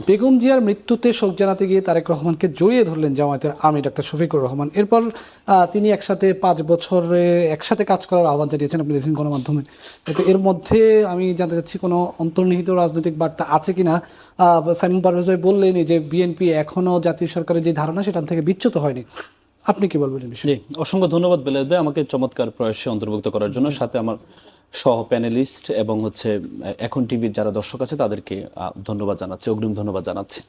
বেগম জিয়ার মৃত্যুতে শোক জানাতে গিয়ে তারেক রহমানকে জড়িয়ে ধরলেন জামায়াতের আমির ডাক্তার শফিকুর রহমান। এরপর তিনি একসাথে 5 বছরে একসাথে কাজ করার আহ্বান জানিয়েছেন, আপনি দেখেন গণমাধ্যমে। তো এর মধ্যে আমি জানতে চাচ্ছি কোনো অন্তর্নিহিত রাজনৈতিক বার্তা আছে কিনা। সাইমন পারভেজ ভাই বললেন যে বিএনপি এখনও জাতীয় সরকারের যে ধারণা সেখান থেকে বিচ্যুত হয়নি। আপনি কি বলবেন? জি, অসংখ্য ধন্যবাদ বেলায়েত ভাই আমাকে চমৎকার প্রয়াসে অন্তর্ভুক্ত করার জন্য, সাথে আমার সহ প্যানেলিস্ট এবং এখন টিভির যারা দর্শক আছে তাদেরকে ধন্যবাদ জানাচ্ছি, অগ্রিম ধন্যবাদ জানাচ্ছি।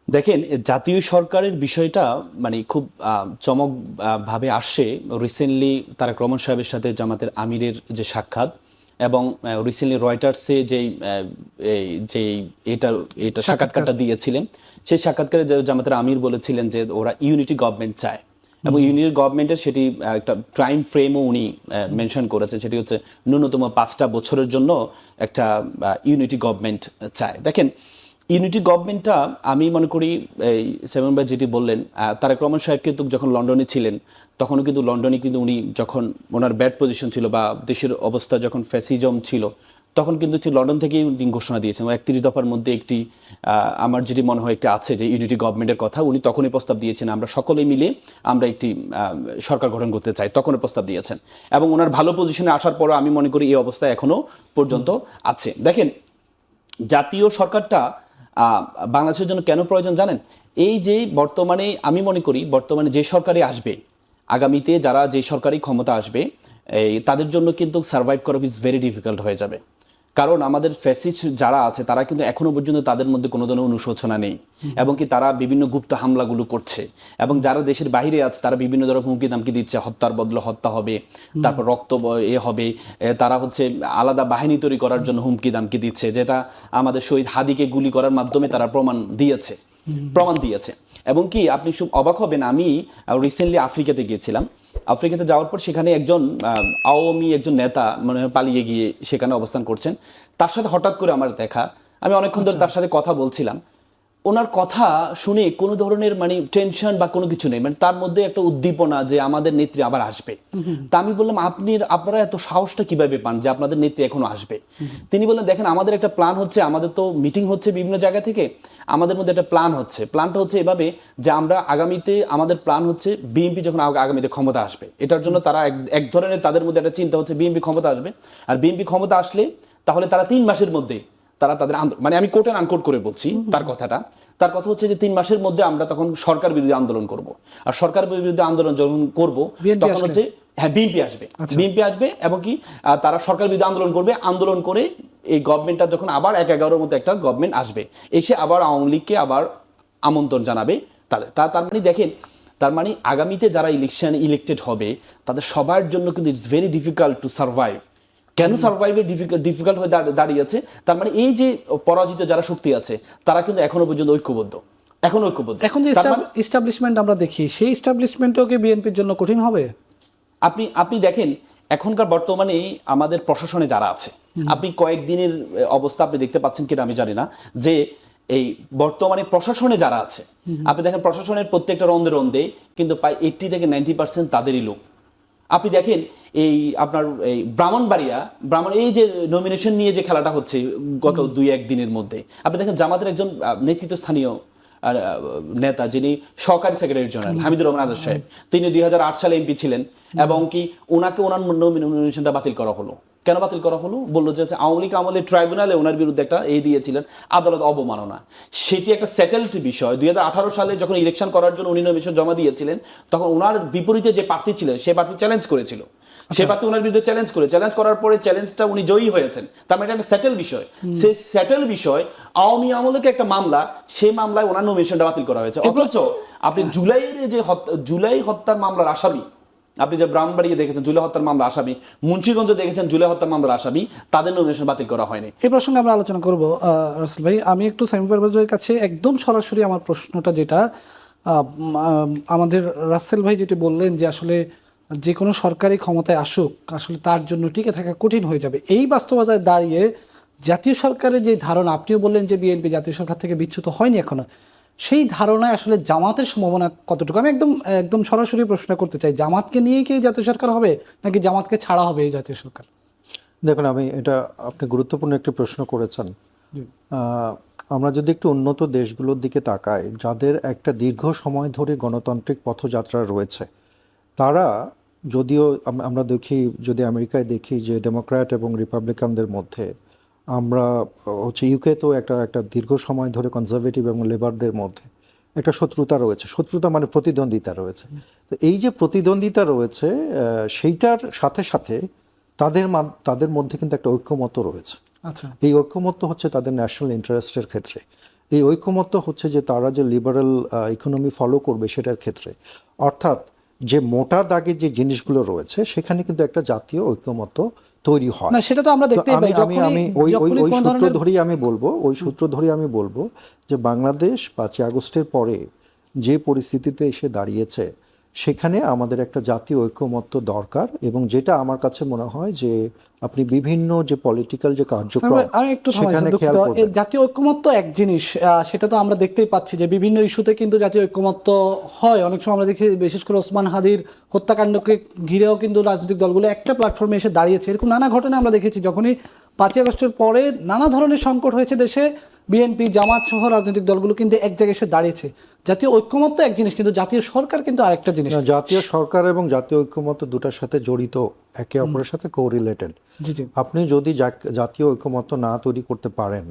দেখেন, জাতীয় সরকারের বিষয়টা মানে খুব চমক ভাবে আসছে রিসেন্টলি তারেক রহমান সাহেবের সাথে জামাতের আমিরের যে সাক্ষাৎ, এবং রিসেন্টলি রয়টার্সে এটা সাক্ষাৎকারটা দিয়েছিলেন, সেই সাক্ষাৎকারে জামাতের আমির বলেছিলেন যে ওরা ইউনিটি গভর্নমেন্ট চায়, এবং ইউনিটি গভর্নমেন্টের সেটি একটা টাইম ফ্রেমও উনি মেনশন করেছেন, সেটি হচ্ছে ন্যূনতম 5টা বছরের জন্য একটা ইউনিটি গভর্নমেন্ট চায়। দেখেন, ইউনিটি গভর্নমেন্টটা আমি মনে করি এই সেভেন ভাই যেটি বললেন, তারেক রহমান সাহেব কিন্তু যখন লন্ডনে ছিলেন তখনও কিন্তু লন্ডনে কিন্তু উনি যখন ওনার ব্যাড পজিশন ছিল বা দেশের অবস্থা যখন ফ্যাসিজম ছিল, তখন কিন্তু লন্ডন থেকেই তিনি ঘোষণা দিয়েছেন 31 দফার মধ্যে একটি আমার যেটি মনে হয় একটি আছে যে ইউনিটি গভর্নমেন্টের কথা, উনি তখনই প্রস্তাব দিয়েছেন আমরা সকলে মিলে আমরা একটি সরকার গঠন করতে চাই, তখনই প্রস্তাব দিয়েছেন। এবং ওনার ভালো পজিশনে আসার পরও আমি মনে করি এই অবস্থা এখনো পর্যন্ত আছে। দেখেন, জাতীয় সরকারটা বাংলাদেশের জন্য কেন প্রয়োজন জানেন? এই যে বর্তমানে আমি মনে করি বর্তমানে যে সরকারই আসবে, আগামীতে যারা যে সরকারি ক্ষমতা আসবে তাদের জন্য কিন্তু সার্ভাইভ করা ইজ ভেরি ডিফিকাল্ট হয়ে যাবে। কারণ আমাদের ফ্যাসিস্ট যারা আছে তারা কিন্তু এখনো পর্যন্ত তাদের মধ্যে কোনো ধরনের অনুশোচনা নেই, এবং কি তারা বিভিন্ন গুপ্ত হামলাগুলো করছে, এবং যারা দেশের বাইরে আছে তারা বিভিন্ন ধরনের হুমকি ধামকি দিচ্ছে, হত্যার বদলে হত্যা হবে, তারপর রক্ত হবে, তারা আলাদা বাহিনী তৈরি করার জন্য হুমকি ধামকি দিচ্ছে, যেটা আমাদের শহীদ হাদিকে গুলি করার মাধ্যমে তারা প্রমাণ দিয়েছে। এবং কি আপনি খুব অবাক হবেন, আমি রিসেন্টলি আফ্রিকাতে গিয়েছিলাম। আফ্রিকাতে যাওয়ার পর সেখানে একজন আওয়ামী একজন নেতা মানে পালিয়ে গিয়ে সেখানে অবস্থান করছেন, তার সাথে হঠাৎ করে আমার দেখা, আমি অনেকক্ষণ ধরে তার সাথে কথা বলছিলাম। ওনার কথা শুনে কোনো ধরনের মানে টেনশন বা কোনো কিছু নেই, মানে তার মধ্যে একটা উদ্দীপনা যে আমাদের নেত্রী আবার আসবে। তা আমি বললাম আপনারা এত সাহসটা কিভাবে পান যে আপনাদের নেত্রী এখনো আসবে? তিনি বললেন দেখেন, আমাদের একটা প্ল্যান হচ্ছে, আমাদের তো মিটিং হচ্ছে বিভিন্ন জায়গা থেকে, আমাদের মধ্যে একটা প্ল্যানটা হচ্ছে এভাবে যে আমরা আগামীতে আমাদের প্ল্যান হচ্ছে বিএনপি যখন আগামীতে ক্ষমতা আসবে, এটার জন্য তারা এক ধরনের তাদের মধ্যে একটা চিন্তা হচ্ছে বিএনপি ক্ষমতা আসবে, আর বিএনপি ক্ষমতা আসলে তাহলে তারা 3 মাসের মধ্যে তাদের মানে আমি কোট অ্যান্ড আনকোট করে বলছি তার কথা হচ্ছে যে 3 মাসের মধ্যে আমরা তখন সরকার বিরোধী আন্দোলন করব, আর সরকার বিরোধী আন্দোলন যখন করব তখন হচ্ছে বিএনপি আসবে এবং কি তারা সরকার বিরোধী আন্দোলন করে এই গভর্নমেন্টটা যখন আবার 1/11 মতো একটা গভর্নমেন্ট আসবে, এসে আবার আওয়ামী লীগকে আবার আমন্ত্রণ জানাবে তার মানে দেখেন, তার মানে আগামীতে যারা ইলেক্টেড হবে তাদের সবার জন্য কিন্তু it's very difficult to survive. কেন সার্ভাইভের ডিফিকাল্ট হয়ে দাঁড়িয়েছে? তার মানে এই যে পরাজিত যারা শক্তি আছে তারা কিন্তু এখনো পর্যন্ত ঐক্যবদ্ধ। এখন যে এস্টাবলিশমেন্ট আমরা দেখি, সেই এস্টাবলিশমেন্টও কি বিএনপির জন্য কঠিন হবে? আপনি দেখেন, এখনকার বর্তমানে আমাদের প্রশাসনে যারা আছে, আপনি কয়েকদিনের অবস্থা আপনি দেখতে পাচ্ছেন কিনা আমি জানি না, যে এই বর্তমানে প্রশাসনে যারা আছে আপনি দেখেন প্রশাসনের প্রত্যেকটা রন্দে কিন্তু প্রায় 80 থেকে 90% তাদেরই লোক। আপনি দেখেন এই আপনার এই ব্রাহ্মণবাড়িয়া এই যে নমিনেশন নিয়ে যে খেলাটা হচ্ছে গত 2-1 দিনের মধ্যে, আপনি দেখেন জামাতের একজন নেতৃত্বস্থানীয় নেতা যিনি সহকারী সেক্রেটারি জেনারেল হামিদুর রহমান আজাদ সাহেব, তিনি 2008 সালে এমপি ছিলেন, এবং কি ওনার নমিনেশনটা বাতিল করা হলো। কেন বাতিল করা হলো? বললো যে আওয়ামী লীগ আমলে ট্রাইব্যুনালে ওনার বিরুদ্ধে একটা দিয়েছিলেন আদালত অবমাননা, সেটি একটা সেটেলড বিষয়। 2018 সালে যখন ইলেকশন করার জন্য উনি নমিনেশন জমা দিয়েছিলেন, তখন ওনার বিপরীতে যে প্রার্থী ছিলেন সে প্রার্থী চ্যালেঞ্জ করেছিল, সে প্রার্থী ওনার বিরুদ্ধে চ্যালেঞ্জ করার পরে চ্যালেঞ্জটা উনি জয়ী হয়েছেন। তার মানে একটা সেটেল বিষয়। সেই সেটেল বিষয় আওয়ামী আমলকে একটা মামলা, সেই মামলায় ওনার নমিনেশনটা বাতিল করা হয়েছে। অথচ আপনি জুলাই হত্যার মামলার আসামি, আপনি যে ব্রাহ্মণবাড়িয়া দেখেছেন জুলাই হত্যার মামলা আসামি, মুন্সিগঞ্জে দেখেছেন জুলাই হত্যার মামলার আসামি, তাদের নমিনেশন বাতিল করা হয়নি। এই প্রসঙ্গে আমরা আলোচনা করব রাসেল ভাই। আমি একটু সাইমন পারভেজের কাছে একদম সরাসরি আমার প্রশ্নটা, যেটা আমাদের রাসেল ভাই যেটি বললেন যে আসলে যে কোনো সরকারি ক্ষমতায় আসুক আসলে তার জন্য টিকে থাকা কঠিন হয়ে যাবে, এই বাস্তবতায় দাঁড়িয়ে জাতীয় সরকারের যে ধারণা, আপনিও বললেন যে বিএনপি জাতীয় সরকার থেকে বিচ্যুত হয়নি এখনো, সেই ধারণায় আসলে জামাতের সম্ভাবনা কতটুকু? আমি একদম সরাসরি প্রশ্ন করতে চাই, জামাতকে নিয়ে কি জাতীয় সরকার হবে নাকি জামাতকে ছাড়া হবে এই জাতীয় সরকার? দেখুন, আপনি গুরুত্বপূর্ণ একটি প্রশ্ন করেছেন। আমরা যদি একটু উন্নত দেশগুলোর দিকে তাকাই, যাদের একটা দীর্ঘ সময় ধরে গণতান্ত্রিক পথযাত্রা রয়েছে, তারা যদিও আমরা দেখি, যদি আমেরিকায় দেখি যে ডেমোক্র্যাট এবং রিপাবলিকানদের মধ্যে, আমরা হচ্ছে ইউকেতেও একটা দীর্ঘ সময় ধরে কনজারভেটিভ এবং লেবারদের মধ্যে একটা শত্রুতা রয়েছে। শত্রুতা মানে প্রতিদ্বন্দ্বিতা রয়েছে। তো এই যে প্রতিদ্বন্দ্বিতা রয়েছে, সেইটার সাথে সাথে তাদের মধ্যে কিন্তু একটা ঐক্যমত্য রয়েছে। আচ্ছা, এই ঐক্যমত্য হচ্ছে তাদের ন্যাশনাল ইন্টারেস্টের ক্ষেত্রে। এই ঐক্যমত্য হচ্ছে যে তারা যে লিবারেল ইকোনমি ফলো করবে সেটার ক্ষেত্রে, অর্থাৎ যে মোটা দাগে যে জিনিসগুলো রয়েছে সেখানে কিন্তু একটা জাতীয় ঐক্যমত্য তৈরি হয়। না সেটা তো আমরা তো দেখতেই পাই। আমি ওই সূত্র ধরেই আমি বলবো যে বাংলাদেশ 5ই আগস্টের পরে যে পরিস্থিতিতে এসে দাঁড়িয়েছে, সেখানে আমাদের একটা জাতীয় ঐক্যমত্য দরকার। এবং যেটা আমার কাছে মনে হয় যে আপনি বিভিন্ন যে পলিটিক্যাল যে কার্যক্রম আমি একটু সেখানে খেয়াল করবেন। এই জাতীয় ঐক্যমত্য এক জিনিস, সেটা তো আমরা দেখতেই পাচ্ছি যে বিভিন্ন ইস্যুতে কিন্তু জাতীয় ঐক্যমত্য হয়। অনেক সময় আমরা দেখি, বিশেষ করে ওসমান হাদির হত্যাকাণ্ডকে ঘিরেও কিন্তু রাজনৈতিক দলগুলো একটা প্ল্যাটফর্মে এসে দাঁড়িয়েছে। এরকম নানা ঘটনা আমরা দেখেছি। যখনই 5ই আগস্টের পরে নানা ধরনের সংকট হয়েছে দেশে, বিএনপি, জামাত সহ রাজনৈতিক দলগুলো কিন্তু এক জায়গায় এসে দাঁড়িয়েছে। জাতীয় ঐক্যমত্য এক জিনিস, কিন্তু জাতীয় সরকার কিন্তু আরেকটা জিনিস। জাতীয় সরকার এবং জাতীয় ঐক্যমত্য দুটার সাথে জড়িত, একে অপরের সাথে কোরিলেটেড। জি জি। আপনি যদি জাতীয় ঐক্যমত্য না তৈরি করতে পারেন,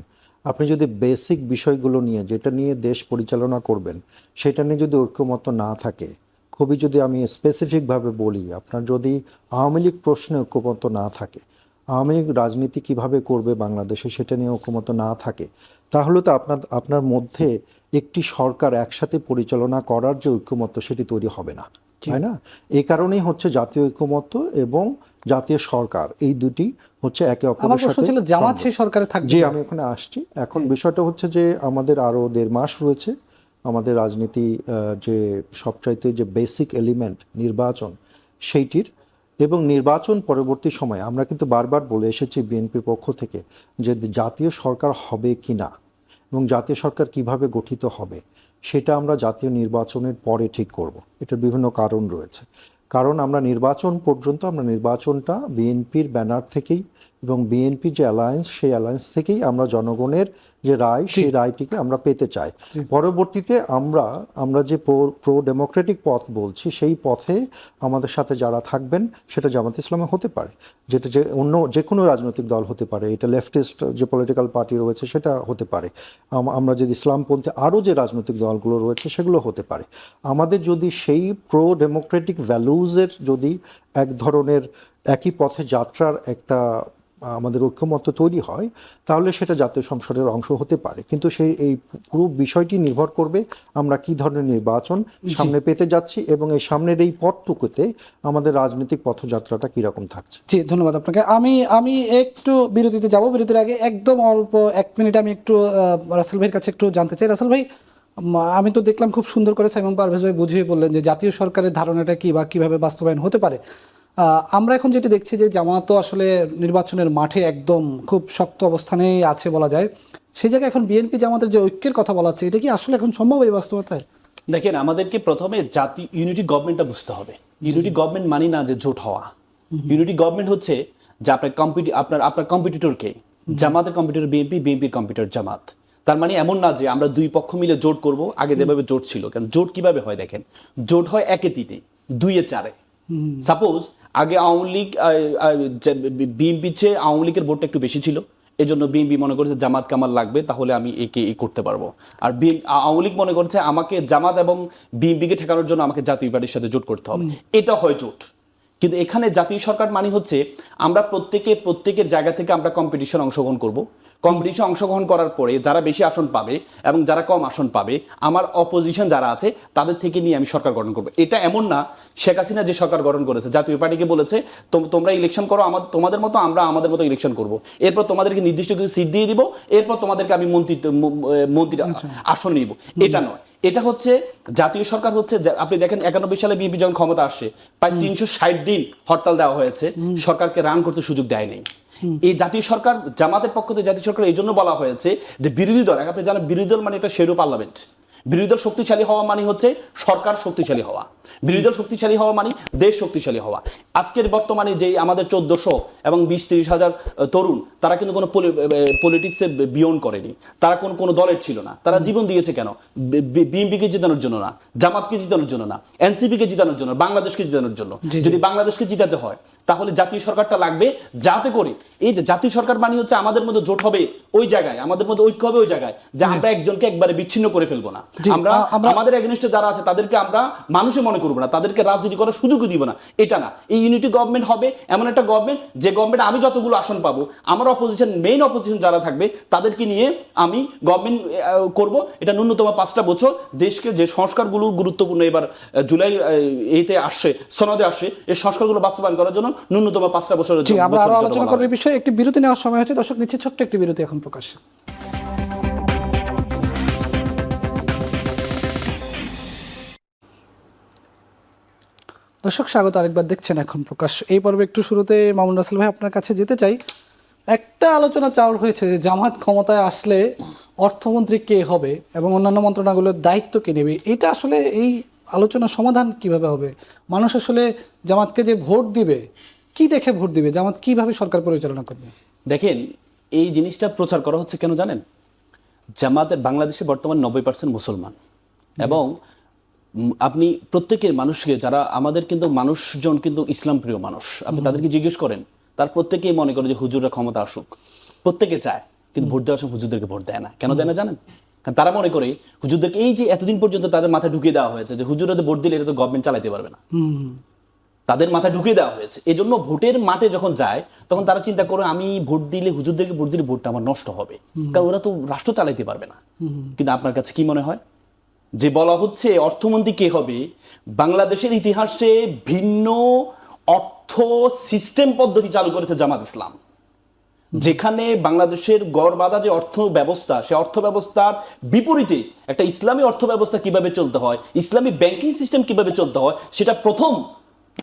আপনি যদি বেসিক বিষয়গুলো নিয়ে, যেটা নিয়ে দেশ পরিচালনা করবেন, সেটা নিয়ে যদি ঐক্যমত্য না থাকে, খুবই যদি আমি স্পেসিফিকভাবে বলি, আপনার যদি আওয়ামী লীগ প্রশ্নে ঐক্যমত্য না থাকে, আওয়ামী লীগ রাজনীতি কিভাবে করবে বাংলাদেশে সেটা নিয়ে ঐক্যমত্য না থাকে, তাহলে তো আপনার মধ্যে একটি সরকার একসাথে পরিচালনা করার যে ঐক্যমত্য সেটি তৈরি হবে না, তাই না? এই কারণেই হচ্ছে জাতীয় ঐক্যমত্য এবং জাতীয় সরকার, এই দুটি হচ্ছে একে আমার অপরের প্রশ্ন সাথে ছিল জামাত সেই সরকারে থাকবে। জি, আমি ওখানে আসছি। এখন বিষয়টা হচ্ছে যে আমাদের আরও 1.5 মাস রয়েছে। আমাদের রাজনীতি যে সবচাইতে যে বেসিক এলিমেন্ট নির্বাচন, সেইটির, এবং নির্বাচন পরবর্তী সময় আমরা কিন্তু বারবার বলে এসেছি বিএনপির পক্ষ থেকে যে জাতীয় সরকার হবে কি না এবং জাতীয় সরকার কিভাবে গঠিত হবে সেটা আমরা জাতীয় নির্বাচনের পরে ঠিক করব। এটার বিভিন্ন কারণ রয়েছে। কারণ আমরা নির্বাচন পর্যন্ত, আমরা নির্বাচনটা বিএনপির ব্যানার থেকেই এবং বিএনপির যে অ্যালায়েন্স, সেই অ্যালায়েন্স থেকেই আমরা জনগণের যে রায়, সেই রায়টিকে আমরা পেতে চাই। পরবর্তীতে আমরা যে প্রো ডেমোক্রেটিক পথ বলছি, সেই পথে আমাদের সাথে যারা থাকবেন সেটা জামাত ইসলামে হতে পারে, যেটা যে অন্য যে কোনো রাজনৈতিক দল হতে পারে, এটা লেফটিস্ট যে পলিটিক্যাল পার্টি রয়েছে সেটা হতে পারে, আমরা যদি ইসলামপন্থী আরও যে রাজনৈতিক দলগুলো রয়েছে সেগুলো হতে পারে। আমাদের যদি সেই প্রো ডেমোক্রেটিক ভ্যালুজের যদি এক ধরনের একই পথে যাত্রার একটা আমাদের ঐক্যমত্য তৈরি হয়, তাহলে সেটা জাতীয় সংসদের অংশ হতে পারে। কিন্তু এই পুরো বিষয়টি নির্ভর করবে আমরা কি ধরনের নির্বাচন সামনে পেতে যাচ্ছি এবং এই সামনের এই পথটুকুতে আমাদের রাজনৈতিক পথযাত্রাটা কীরকম থাকছে। জি, ধন্যবাদ আপনাকে। আমি একটু বিরতিতে যাব। বিরতির আগে একদম অল্প 1 মিনিট আমি একটু রাসেল ভাইয়ের কাছে একটু জানতে চাই। রাসেল ভাই, আমি তো দেখলাম খুব সুন্দর করে সাইমন পারভেজ ভাই বুঝিয়ে বললেন যে জাতীয় সরকারের ধারণাটা কি বা কিভাবে বাস্তবায়ন হতে পারে। আমরা এখন যেটি দেখছি যে জামাতও আসলে নির্বাচনের মাঠে একদম খুব শক্ত অবস্থানেই আছে বলা যায়। সেই জায়গায় এখন বিএনপি জামাতের যে ঐক্যের কথা বলা হচ্ছে, এটা কি আসলে এখন সম্ভব এই বাস্তবতায়? দেখেন, আমাদেরকে প্রথমে ইউনিটি গভর্নমেন্টটা বুঝতে হবে। ইউনিটি গভর্নমেন্ট মানি না যে জোট হওয়া। ইউনিটি গভর্নমেন্ট হচ্ছে যে আপনার কম্পিটিটরকে, জামাতের কম্পিটিটর বিএনপি, বিএনপির কম্পিটিটর জামাত। তার মানে এমন না যে আমরা দুই পক্ষ মিলে জোট করব, আগে যেভাবে জোট ছিল। কারণ জোট কিভাবে হয় দেখেন, জোট হয় 1-এ 3-এ, 2-এ 4-এ। সাপোজ আগে আওয়ামী লীগ, বিএনপির চেয়ে আওয়ামী লীগের ভোটটা একটু বেশি ছিল, এই জন্য বিএনপি মনে করেছে জামাত কামাল লাগবে, তাহলে আমি একে করতে পারবো। আর আওয়ামী লীগ মনে করছে আমাকে জামাত এবং বিএনপিকে ঠেকানোর জন্য আমাকে জাতীয় পার্টির সাথে জোট করতে হবে। এটা হয় জোট। কিন্তু এখানে জাতীয় সরকার মানে হচ্ছে আমরা প্রত্যেকের জায়গা থেকে আমরা কম্পিটিশন অংশগ্রহণ করব। কম্পিটিশন অংশগ্রহণ করার পরে যারা বেশি আসন পাবে এবং যারা কম আসন পাবে, আমার অপোজিশন যারা আছে তাদের থেকে নিয়ে আমি সরকার গঠন করবো। এটা এমন না শেখ হাসিনা যে সরকার গঠন করেছে, জাতীয় পার্টিকে বলেছে তোমরা ইলেকশন করো, তোমাদের মতো আমরা আমাদের মতো ইলেকশন করব, এরপর তোমাদেরকে নির্দিষ্ট কিছু সিট দিয়ে দিব, এরপর তোমাদেরকে আমি মন্ত্রী আসন নিব। এটা নয়। এটা হচ্ছে জাতীয় সরকার হচ্ছে, আপনি দেখেন 91 সালে বিএনপি যখন ক্ষমতা আসছে, প্রায় 360 দিন হরতাল দেওয়া হয়েছে, সরকারকে রান করতে সুযোগ দেয় নাই। এই জাতীয় সরকার, জামাতের পক্ষ থেকে জাতীয় সরকার এই জন্য বলা হয়েছে যে বিরোধী দল, আপনি জানেন বিরোধী দল মানে একটা শেরো পার্লামেন্ট। বিরোধী দল শক্তিশালী হওয়া মানে হচ্ছে সরকার শক্তিশালী হওয়া। বিরোধী দল শক্তিশালী হওয়া মানে দেশ শক্তিশালী হওয়া। আজকের বর্তমানে যে আমাদের 1400 এবং 20-30 হাজার তরুণ, তারা কিন্তু কোনো পলিটিক্সে বিয়ন্ড করেনি, তারা কোনো দলের ছিল না, তারা জীবন দিয়েছে কেন? বিএনপিকে জিতানোর জন্য না, জামাতকে জিতানোর জন্য না, এনসিপিকে জিতানোর জন্য, বাংলাদেশকে জিতানোর জন্য। যদি বাংলাদেশকে জিতাতে হয় তাহলে জাতীয় সরকারটা লাগবে, যাতে করে এই জাতীয় সরকার মানে হচ্ছে আমাদের মধ্যে জোট হবে ওই জায়গায়, আমাদের মধ্যে ঐক্য হবে ওই জায়গায়, যে আমরা একজনকে একবারে বিচ্ছিন্ন করে ফেলবো না, আমরা আমাদের এগেইনস্টে যারা আছে তাদেরকে আমরা মানুষে মনে করবো না, তাদেরকে রাজনীতি করার সুযোগও দিব না, এটা না। এই ইউনিটি গভর্নমেন্ট হবে এমন একটা গভর্নমেন্ট, যে গভর্নমেন্ট আমি যতগুলো আসন পাবো, আমার অপোজিশন, মেইন অপোজিশন যারা থাকবে তাদেরকে নিয়ে আমি গভর্নমেন্ট করব। এটা ন্যূনতম 5টা বছর দেশকে যে সংস্কারগুলো গুরুত্বপূর্ণ এবার জুলাই এতে আসছে, সনদে আসছে, এই সংস্কারগুলো বাস্তবায়ন করার জন্য ন্যূনতম 5টা বছর। আমরা আরো আলোচনা করব এই বিষয়ে। একটি বিরতি নেওয়ার সময় হচ্ছে, দর্শক নিচ্ছে ছোট্ট একটি বিরতি এখন প্রকাশ। দর্শক স্বাগত আরেকবার, দেখছেন এখন প্রকাশ। এই পর্বে একটু শুরুতে মামুন রাসেল ভাই আপনার কাছে যেতে চাই। একটা আলোচনা চাওয়ার হয়েছে যে জামাত ক্ষমতায় আসলে অর্থমন্ত্রী কে হবে এবং অন্যান্য মন্ত্রণালয়ের দায়িত্ব কে নেবে, এটা আসলে এই আলোচনার সমাধান কিভাবে হবে? মানুষ আসলে জামাতকে যে ভোট দিবে, কি দেখে ভোট দিবে? জামাত কিভাবে সরকার পরিচালনা করবে? দেখেন, এই জিনিসটা প্রচার করা হচ্ছে কেন জানেন? জামাতের বাংলাদেশে বর্তমান 90% মুসলমান, এবং আপনি প্রত্যেকের মানুষকে, যারা আমাদের কিন্তু মানুষজন কিন্তু ইসলাম প্রিয় মানুষ, আপনি তাদেরকে জিজ্ঞেস করেন, তার প্রত্যেকেই মনে করে যে হুজুররা ক্ষমতা আসুক, প্রত্যেকে চায়, কিন্তু ভোট দেওয়ার সময় হুজুরদেরকে ভোট দেয় না। কেন দেয় না জানেন? কারণ তারা মনে করে হুজুরদেরকে, এই যে এতদিন পর্যন্ত তাদের মাথায় ঢুকিয়ে দেওয়া হয়েছে যে হুজুরদের ভোট দিলে এটা তো গভর্নমেন্ট চালাতে পারবে না, তাদের মাথায় ঢুকিয়ে দেওয়া হয়েছে। এই জন্য ভোটের মাঠে যখন যায় তখন তারা চিন্তা করে, আমি ভোট দিলে, হুজুরদেরকে ভোট দিলে ভোটটা আমার নষ্ট হবে, কারণ ওরা তো রাষ্ট্র চালাইতে পারবে না। কিন্তু আপনার কাছে কি মনে হয় যে বলা হচ্ছে অর্থমন্ত্রী কে হবে? বাংলাদেশের ইতিহাসে ভিন্ন অর্থ সিস্টেম পদ্ধতি চালু করেছে জামাত ইসলাম, যেখানে বাংলাদেশের গড় বাঁধা যে অর্থ ব্যবস্থা, সে অর্থ ব্যবস্থার বিপরীতে একটা ইসলামী অর্থ ব্যবস্থা কিভাবে চলতে হয়, ইসলামী ব্যাংকিং সিস্টেম কিভাবে চলতে হয়, সেটা প্রথম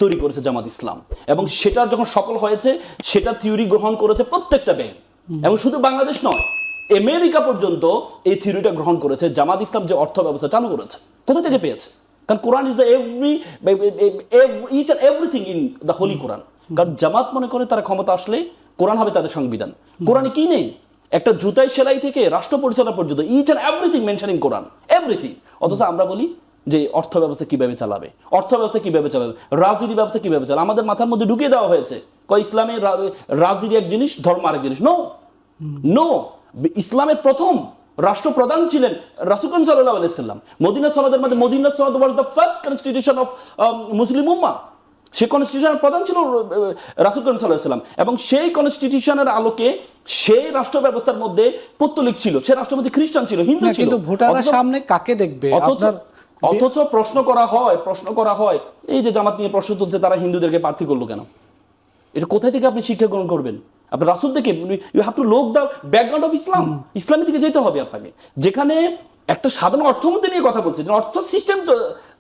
তৈরি করেছে জামাত ইসলাম। এবং সেটা যখন সফল হয়েছে, সেটা থিওরি গ্রহণ করেছে প্রত্যেকটা ব্যাংক, এবং শুধু বাংলাদেশ নয়, আমেরিকা পর্যন্ত এই থিওরিটা গ্রহণ করেছে। জামাত ইসলাম যে অর্থ ব্যবস্থা চালু করেছে, কোথা থেকে পেয়েছে? কারণ Quran is each and everything in the holy Quran. কারণ জামাত মনে করে তারা ক্ষমতা আসলে কোরআন হবে তাদের সংবিধান। কোরআনে কি নেই? একটা জুতাই সেলাই থেকে রাষ্ট্র পরিচালনা পর্যন্ত, each and everything mention in Quran, everything. অথচ আমরা বলি যে অর্থ ব্যবস্থা কিভাবে চালাবে, অর্থ ব্যবস্থা কিভাবে চালাবে, রাজনীতি ব্যবস্থা কিভাবে চালাবে, আমাদের মাথার মধ্যে ঢুকিয়ে দেওয়া হয়েছে ইসলামের রাজনীতি এক জিনিস, ধর্ম আরেক জিনিস। নো নো, ইসলামের প্রথম রাষ্ট্রপ্রধান ছিলেন রাসূল সাল্লাল্লাহু আলাইহি ওয়াসাল্লাম। মদিনা সনদের মধ্যে মদিনা সনদ was the first constitution of Muslim ummah. সেই কনস্টিটিউশনের প্রধান ছিল রাসূল সাল্লাল্লাহু আলাইহি ওয়াসাল্লাম, এবং সেই কনস্টিটিউশনের আলোকে সেই রাষ্ট্র ব্যবস্থার মধ্যে পৌত্তলিক ছিল, সেই রাষ্ট্রপতি খ্রিস্টান ছিল, হিন্দু ছিল। কিন্তু ভোটাররা সামনে কাকে দেখবে? অথচ প্রশ্ন করা হয় এই যে জামাত নিয়ে প্রশ্ন তুলছে, তারা হিন্দুদেরকে প্রার্থী করলো কেন? এটা কোথায় থেকে আপনি শিক্ষা গ্রহণ করবেন? আপনি রাসূল থেকে, you have to look the background of Islam. ইসলামের দিকে যেতে হবে আপনাকে, যেখানে একটা সাধারণ অর্থমন্ত্রী নিয়ে কথা বলছে, অর্থ সিস্টেম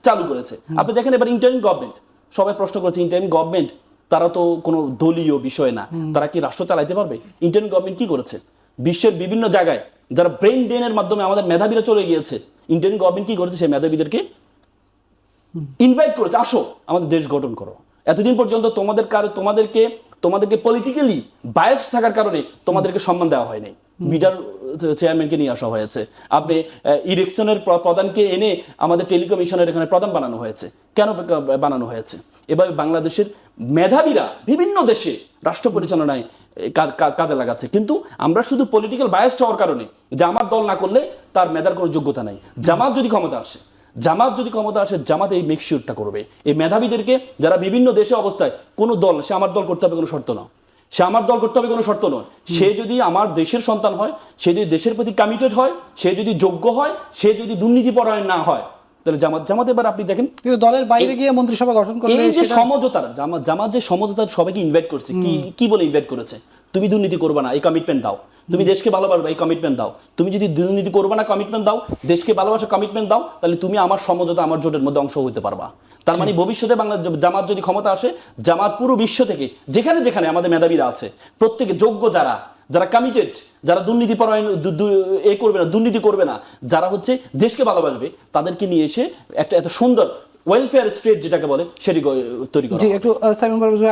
চালু করেছে। আপনি দেখেন এবার ইন্টারিম গভর্নমেন্ট, সবাই প্রশ্ন করেছে ইন্টারিম গভর্নমেন্ট, তারা তো কোনো দলীয় বিষয় না, তারা কি রাষ্ট্র চালাইতে পারবে? ইন্টারিম গভর্নমেন্ট কি করেছে? বিশ্বের বিভিন্ন জায়গায় যারা ব্রেন ড্রেনের মাধ্যমে আমাদের মেধাবীরা চলে গিয়েছে, ইন্টারিম গভর্নমেন্ট কি করেছে? সেই মেধাবীদেরকে ইনভাইট করেছে, আসো আমাদের দেশ গঠন করো। এতদিন পর্যন্ত তোমাদেরকে পলিটিক্যালি বায়াস থাকার কারণে তোমাদেরকে সম্মান দেওয়া হয়নি, বিডার চেয়ারম্যানকে নিয়ে আসা হয়েছে, আপনি ইলেকশনের প্রধানকে এনে আমাদের টেলিকমিশনের এখানে প্রধান বানানো হয়েছে। কেন বানানো হয়েছে? এভাবে বাংলাদেশের মেধাবীরা বিভিন্ন দেশে রাষ্ট্র পরিচালনায় কাজে লাগাচ্ছে, কিন্তু আমরা শুধু পলিটিক্যাল বায়াস হওয়ার কারণে, যে আমার দল না করলে তার মেধার কোনো যোগ্যতা নাই। জামাত যদি ক্ষমতা আসে, জামাত এই মেকশিওরটা করবে, এই মেধাবীদেরকে, যারা বিভিন্ন দেশে অবস্থায়, কোনো দল, সে আমার দল করতে হবে কোনো শর্ত না, সে যদি আমার দেশের সন্তান হয়, সে যদি দেশের প্রতি কমিটেড হয়, সে যদি যোগ্য হয়, সে যদি দুর্নীতিপরায়ণ না হয়, তাহলে জামাত এবার আপনি দেখেন, কিন্তু দলের বাইরে গিয়ে মন্ত্রিসভা গঠন করলে এই যে সমঝোতার জামাত যে সমঝোতার সবাইকে ইনভাইট করছে, কি বলে ইনভাইট করেছে? তুমি দুর্নীতি করবে না, এই কমিটমেন্ট দাও। তুমি দেশকে ভালোবাসবে, এই কমিটমেন্ট দাও। তুমি যদি দুর্নীতি করবে না কমিটমেন্ট দাও, দেশকে ভালোবাসা কমিটমেন্ট দাও, তাহলে তুমি আমার সমঝোতা, আমার জোটের মধ্যে অংশ হইতে পারবা। তার মানে ভবিষ্যতে জামাত যদি ক্ষমতা আসে, জামাত পুরো বিশ্ব থেকে যেখানে যেখানে আমাদের মেধাবীরা আছে, প্রত্যেকে যোগ্য, যারা কমিটেড, যারা দুর্নীতি করবে না, যারা হচ্ছে দেশকে ভালোবাসবে, তাদেরকে নিয়ে এসে একটা এত সুন্দর ওয়েলফেয়ার স্টেট যেটাকে বলে সেটি তৈরি করা জি হবে। একটু সাইমন পারভেজ ভাই